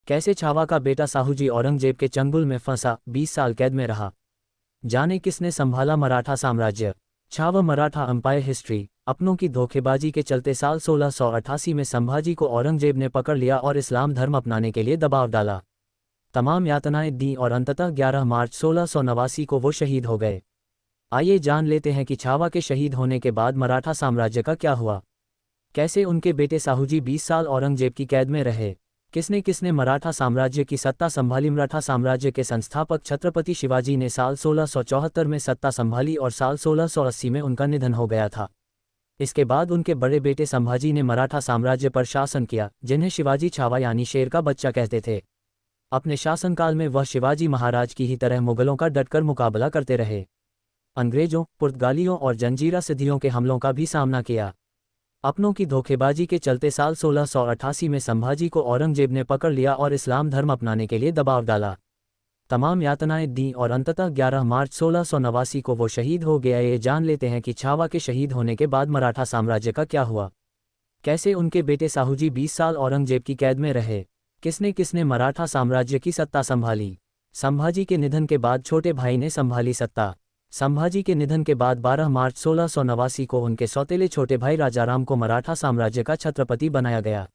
कैसे छावा का बेटा साहूजी औरंगजेब के चंगुल में फंसा, 20 साल कैद में रहा। जाने किसने संभाला मराठा साम्राज्य। Chhaava Maratha empire history. अपनों की धोखेबाजी के चलते साल 1688 में संभाजी को औरंगजेब ने पकड़ लिया और इस्लाम धर्म अपनाने के लिए दबाव डाला। तमाम यातनाएं दी और अंततः 11 मार्च 1689 को वो शहीद हो गए। आइए जान लेते हैं कि छावा के शहीद होने के बाद मराठा साम्राज्य का क्या हुआ। कैसे उनके बेटे साहूजी 20 साल औरंगजेब की कैद में रहे। किसने किसने मराठा साम्राज्य की सत्ता संभाली। मराठा साम्राज्य के संस्थापक छत्रपति शिवाजी ने साल 1674 में सत्ता संभाली और साल 1680 में उनका निधन हो गया था। इसके बाद उनके बड़े बेटे संभाजी ने मराठा साम्राज्य पर शासन किया, जिन्हें शिवाजी छावा यानी शेर का बच्चा कहते थे। अपने शासनकाल में वह शिवाजी महाराज की ही तरह मुगलों का डटकर मुकाबला करते रहे। अंग्रेजों, पुर्तगालियों और जंजीरा सिद्धियों के हमलों का भी सामना किया। अपनों की धोखेबाजी के चलते साल 1688 में संभाजी को औरंगजेब ने पकड़ लिया और इस्लाम धर्म अपनाने के लिए दबाव डाला। तमाम यातनाएं दी और अंततः 11 मार्च 1689 को वो शहीद हो गया। ये जान लेते हैं कि छावा के शहीद होने के बाद मराठा साम्राज्य का क्या हुआ। कैसे उनके बेटे साहूजी 20 साल औरंगजेब की कैद में रहे। किसने किसने मराठा साम्राज्य की सत्ता संभाली। संभाजी के निधन के बाद छोटे भाई ने संभाली सत्ता। संभाजी के निधन के बाद 12 मार्च 1689 को उनके सौतेले छोटे भाई राजाराम को मराठा साम्राज्य का छत्रपति बनाया गया।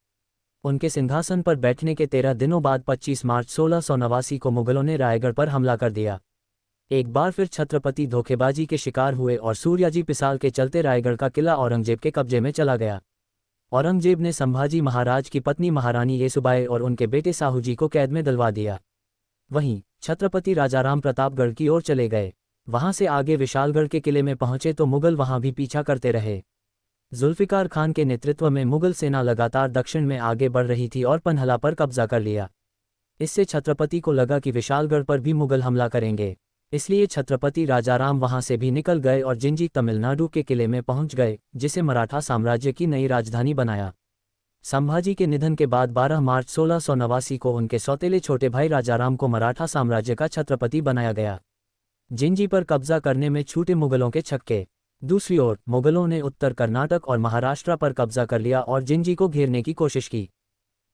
उनके सिंहासन पर बैठने के 13 दिनों बाद 25 मार्च 1689 को मुगलों ने रायगढ़ पर हमला कर दिया। एक बार फिर छत्रपति धोखेबाजी के शिकार हुए और सूर्याजी पिसाल के चलते रायगढ़ का किला औरंगजेब के कब्जे में चला गया। औरंगजेब ने संभाजी महाराज की पत्नी महारानी येसुबाई और उनके बेटे साहूजी को कैद में डलवा दिया। वहीं छत्रपति राजाराम प्रतापगढ़ की ओर चले गए। वहां से आगे विशालगढ़ के किले में पहुंचे तो मुगल वहां भी पीछा करते रहे। जुल्फिकार खान के नेतृत्व में मुगल सेना लगातार दक्षिण में आगे बढ़ रही थी और पन्हला पर कब्जा कर लिया। इससे छत्रपति को लगा कि विशालगढ़ पर भी मुगल हमला करेंगे, इसलिए छत्रपति राजाराम वहां से भी निकल गए और जिंजी तमिलनाडु के किले में पहुंच गए, जिसे मराठा साम्राज्य की नई राजधानी बनाया। संभाजी के निधन के बाद 12 मार्च 1689 को उनके सौतेले छोटे भाई राजाराम को मराठा साम्राज्य का छत्रपति बनाया गया। जिंजी पर कब्जा करने में छूटे मुगलों के छक्के। दूसरी ओर मुगलों ने उत्तर कर्नाटक और महाराष्ट्र पर कब्जा कर लिया और जिंजी को घेरने की कोशिश की।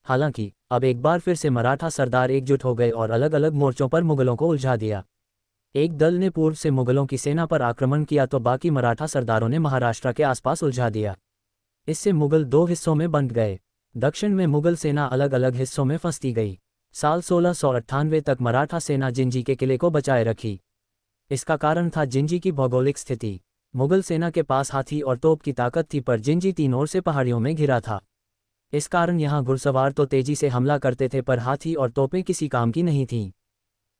हालांकि अब एक बार फिर से मराठा सरदार एकजुट हो गए और अलग अलग मोर्चों पर मुगलों को उलझा दिया। एक दल ने पूर्व से मुगलों की सेना पर आक्रमण किया तो बाकी मराठा सरदारों ने महाराष्ट्र के आसपास उलझा दिया। इससे मुगल दो हिस्सों में बंट गए। दक्षिण में मुगल सेना अलग अलग हिस्सों में फंसती गई। साल 1698 तक मराठा सेना जिंजी के किले को बचाए रखी। इसका कारण था जिंजी की भौगोलिक स्थिति। मुगल सेना के पास हाथी और तोप की ताकत थी, पर जिंजी तीन ओर से पहाड़ियों में घिरा था। इस कारण यहाँ घुड़सवार तो तेजी से हमला करते थे, पर हाथी और तोपें किसी काम की नहीं थीं।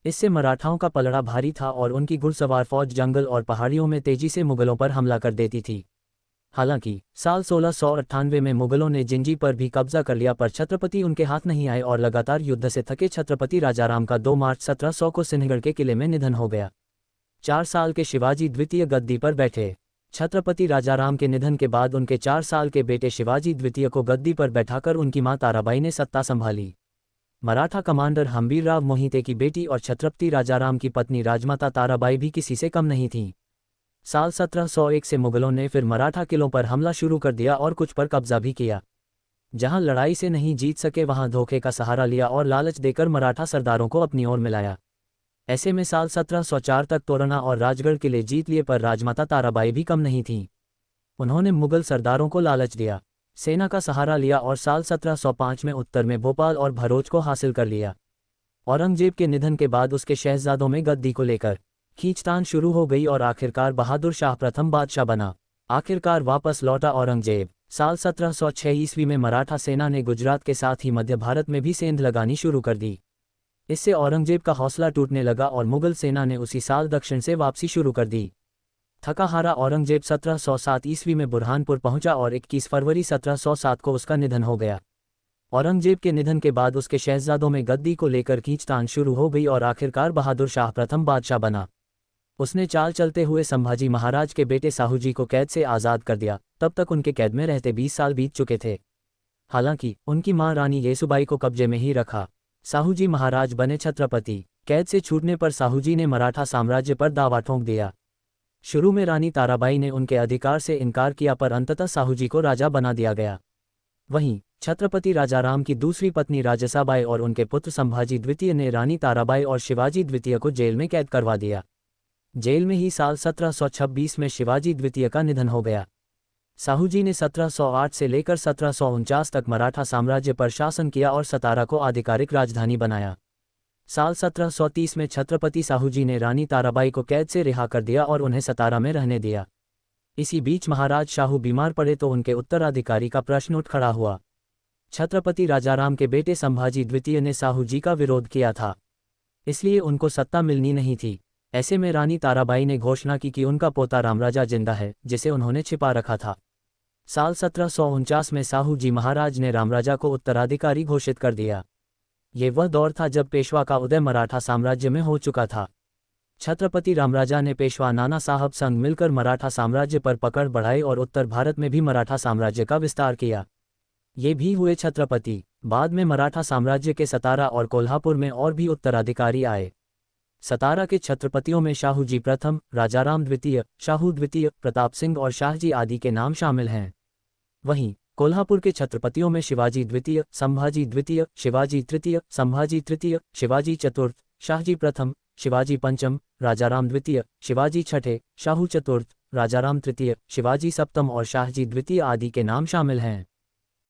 इससे मराठाओं का पलड़ा भारी था और उनकी घुड़सवार फौज जंगल और पहाड़ियों में तेजी से मुगलों पर हमला कर देती थी। हालांकि साल 1698 में मुगलों ने जिंजी पर भी कब्जा कर लिया, पर छत्रपति उनके हाथ नहीं आए और लगातार युद्ध से थके छत्रपति राजाराम का 2 मार्च 1700 को सिंहगढ़ के किले में निधन हो गया। 4 साल के शिवाजी द्वितीय गद्दी पर बैठे। छत्रपति राजाराम के निधन के बाद उनके 4 साल के बेटे शिवाजी द्वितीय को गद्दी पर बैठाकर उनकी मां ताराबाई ने सत्ता संभाली। मराठा कमांडर हंबीरराव मोहिते की बेटी और छत्रपति राजाराम की पत्नी राजमाता ताराबाई भी किसी से कम नहीं थीं। साल 1701 से मुगलों ने फिर मराठा किलों पर हमला शुरू कर दिया और कुछ पर कब्जा भी किया। जहां लड़ाई से नहीं जीत सके वहां धोखे का सहारा लिया और लालच देकर मराठा सरदारों को अपनी ओर मिलाया। ऐसे में साल 1704 तक तोरना और राजगढ़ किले जीत लिए, पर राजमाता ताराबाई भी कम नहीं थीं। उन्होंने मुगल सरदारों को लालच दिया, सेना का सहारा लिया और साल 1705 में उत्तर में भोपाल और भरोच को हासिल कर लिया। औरंगजेब के निधन के बाद उसके शहजादों में गद्दी को लेकर खींचतान शुरू हो गई और आखिरकार बहादुर शाह प्रथम बादशाह बना। आखिरकार वापस लौटा औरंगजेब। साल 1706 ईस्वी में मराठा सेना ने गुजरात के साथ ही मध्य भारत में भी सेंध लगानी शुरू कर दी। इससे औरंगजेब का हौसला टूटने लगा और मुगल सेना ने उसी साल दक्षिण से वापसी शुरू कर दी। थका हारा औरंगजेब 1707 ईस्वी में बुरहानपुर पहुंचा और 21 फरवरी 1707 को उसका निधन हो गया। औरंगजेब के निधन के बाद उसके शहजादों में गद्दी को लेकर खींचतान शुरू हो गई और आखिरकार बहादुर शाह प्रथम बादशाह बना। उसने चाल चलते हुए संभाजी महाराज के बेटे साहूजी को कैद से आज़ाद कर दिया। तब तक उनके कैद में रहते 20 साल बीत चुके थे। हालांकि उनकी मां रानी येसुबाई को कब्जे में ही रखा। साहूजी महाराज बने छत्रपति। कैद से छूटने पर साहूजी ने मराठा साम्राज्य पर दावा ठोंक दिया। शुरू में रानी ताराबाई ने उनके अधिकार से इनकार किया, पर अंततः साहूजी को राजा बना दिया गया। वहीं छत्रपति राजाराम की दूसरी पत्नी राजसाबाई और उनके पुत्र संभाजी द्वितीय ने रानी ताराबाई और शिवाजी द्वितीय को जेल में कैद करवा दिया। जेल में ही साल 1726 में शिवाजी द्वितीय का निधन हो गया। साहूजी ने 1708 से लेकर 1749 तक मराठा साम्राज्य पर शासन किया और सतारा को आधिकारिक राजधानी बनाया। साल 1730 में छत्रपति साहूजी ने रानी ताराबाई को कैद से रिहा कर दिया और उन्हें सतारा में रहने दिया। इसी बीच महाराज शाहू बीमार पड़े तो उनके उत्तराधिकारी का प्रश्न उठ खड़ा हुआ। छत्रपति राजाराम के बेटे संभाजी द्वितीय ने साहूजी का विरोध किया था, इसलिए उनको सत्ता मिलनी नहीं थी। ऐसे में रानी ताराबाई ने घोषणा की कि उनका पोता रामराजा जिंदा है, जिसे उन्होंने छिपा रखा था। साल 1749 में साहूजी महाराज ने रामराजा को उत्तराधिकारी घोषित कर दिया। ये वह दौर था जब पेशवा का उदय मराठा साम्राज्य में हो चुका था। छत्रपति रामराजा ने पेशवा नाना साहब संग मिलकर मराठा साम्राज्य पर पकड़ बढ़ाई और उत्तर भारत में भी मराठा साम्राज्य का विस्तार किया। ये भी हुए छत्रपति। बाद में मराठा साम्राज्य के सतारा और कोल्हापुर में और भी उत्तराधिकारी आए। सतारा के छत्रपतियों में शाहूजी प्रथम, राजाराम द्वितीय, शाहू द्वितीय, प्रताप सिंह और शाहजी आदि के नाम शामिल हैं। वहीं कोल्हापुर के छत्रपतियों में शिवाजी द्वितीय, संभाजी द्वितीय, शिवाजी तृतीय, संभाजी तृतीय, शिवाजी चतुर्थ, शाहजी प्रथम, शिवाजी पंचम, राजाराम द्वितीय, शिवाजी छठे, शाहू चतुर्थ, राजाराम तृतीय, शिवाजी सप्तम और शाहजी द्वितीय आदि के नाम शामिल हैं।